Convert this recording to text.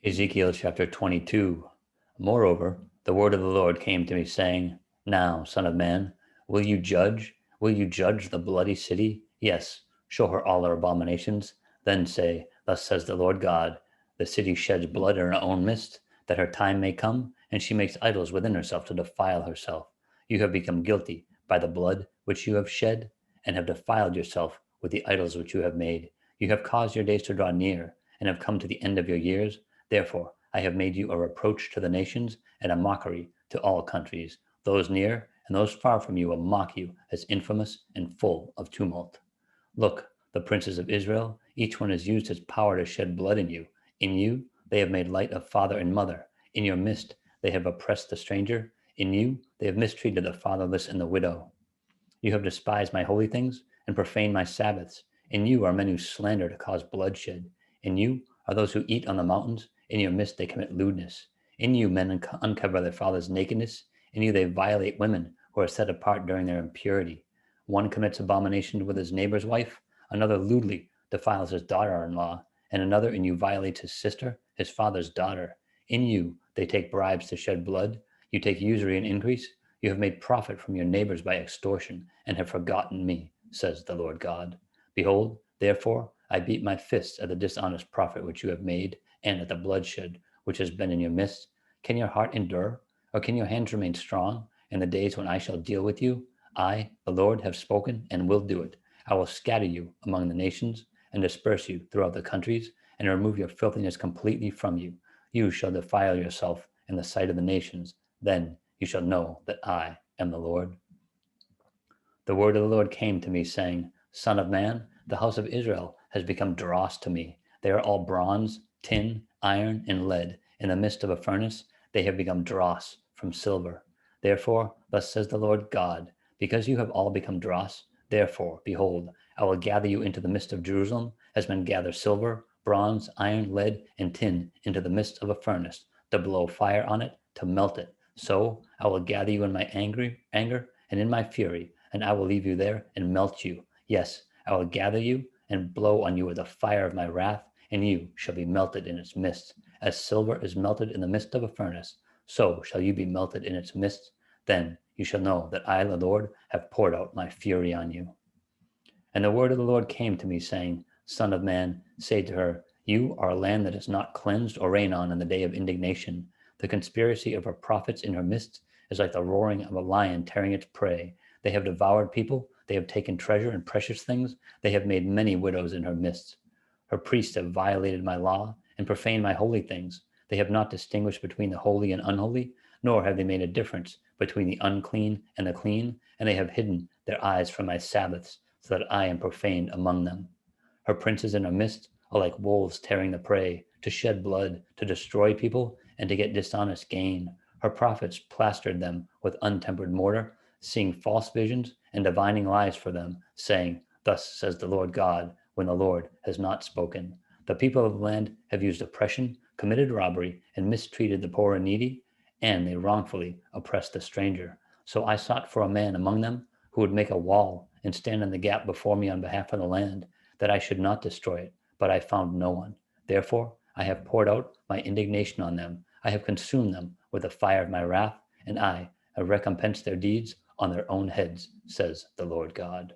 Ezekiel chapter 22. Moreover, the word of the Lord came to me, saying, Now, son of man, will you judge? Will you judge the bloody city? Yes, show her all her abominations. Then say, Thus says the Lord God, the city sheds blood in her own midst, that her time may come, and she makes idols within herself to defile herself. You have become guilty by the blood which you have shed, and have defiled yourself with the idols which you have made. You have caused your days to draw near, and have come to the end of your years. Therefore, I have made you a reproach to the nations and a mockery to all countries. Those near and those far from you will mock you as infamous and full of tumult. Look, the princes of Israel, each one has used his power to shed blood in you. In you, they have made light of father and mother. In your midst, they have oppressed the stranger. In you, they have mistreated the fatherless and the widow. You have despised my holy things and profaned my Sabbaths. In you are men who slander to cause bloodshed. In you are those who eat on the mountains. In your midst they commit lewdness. In you men uncover their father's nakedness. In you they violate women who are set apart during their impurity. One commits abomination with his neighbor's wife. Another lewdly defiles his daughter-in-law. And another in you violates his sister, his father's daughter. In you they take bribes to shed blood. You take usury and increase. You have made profit from your neighbors by extortion, and have forgotten me, says the Lord God. Behold, therefore, I beat my fists at the dishonest profit which you have made, and at the bloodshed which has been in your midst. Can your heart endure, or can your hands remain strong in the days when I shall deal with you? I, the Lord, have spoken and will do it. I will scatter you among the nations, and disperse you throughout the countries, and remove your filthiness completely from you. You shall defile yourself in the sight of the nations. Then you shall know that I am the Lord. The word of the Lord came to me, saying, Son of man, the house of Israel has become dross to me. They are all bronze, tin, iron, and lead. In the midst of a furnace, they have become dross from silver. Therefore, thus says the Lord God, because you have all become dross, therefore, behold, I will gather you into the midst of Jerusalem, as men gather silver, bronze, iron, lead, and tin into the midst of a furnace, to blow fire on it, to melt it. So I will gather you in my anger and in my fury, and I will leave you there and melt you. Yes, I will gather you and blow on you with the fire of my wrath, and you shall be melted in its midst. As silver is melted in the midst of a furnace, so shall you be melted in its midst. Then you shall know that I, the Lord, have poured out my fury on you. And the word of the Lord came to me, saying, Son of man, say to her, You are a land that is not cleansed or rain on in the day of indignation. The conspiracy of her prophets in her midst is like the roaring of a lion tearing its prey. They have devoured people. They have taken treasure and precious things. They have made many widows in her midst. Her priests have violated my law and profaned my holy things. They have not distinguished between the holy and unholy, nor have they made a difference between the unclean and the clean, and they have hidden their eyes from my Sabbaths, so that I am profaned among them. Her princes in her midst are like wolves tearing the prey, to shed blood, to destroy people, and to get dishonest gain. Her prophets plastered them with untempered mortar, seeing false visions and divining lies for them, saying, Thus says the Lord God, when the Lord has not spoken. The people of the land have used oppression, committed robbery, and mistreated the poor and needy, and they wrongfully oppressed the stranger. So I sought for a man among them who would make a wall and stand in the gap before me on behalf of the land, that I should not destroy it, but I found no one. Therefore, I have poured out my indignation on them. I have consumed them with the fire of my wrath, and I have recompensed their deeds on their own heads, says the Lord God.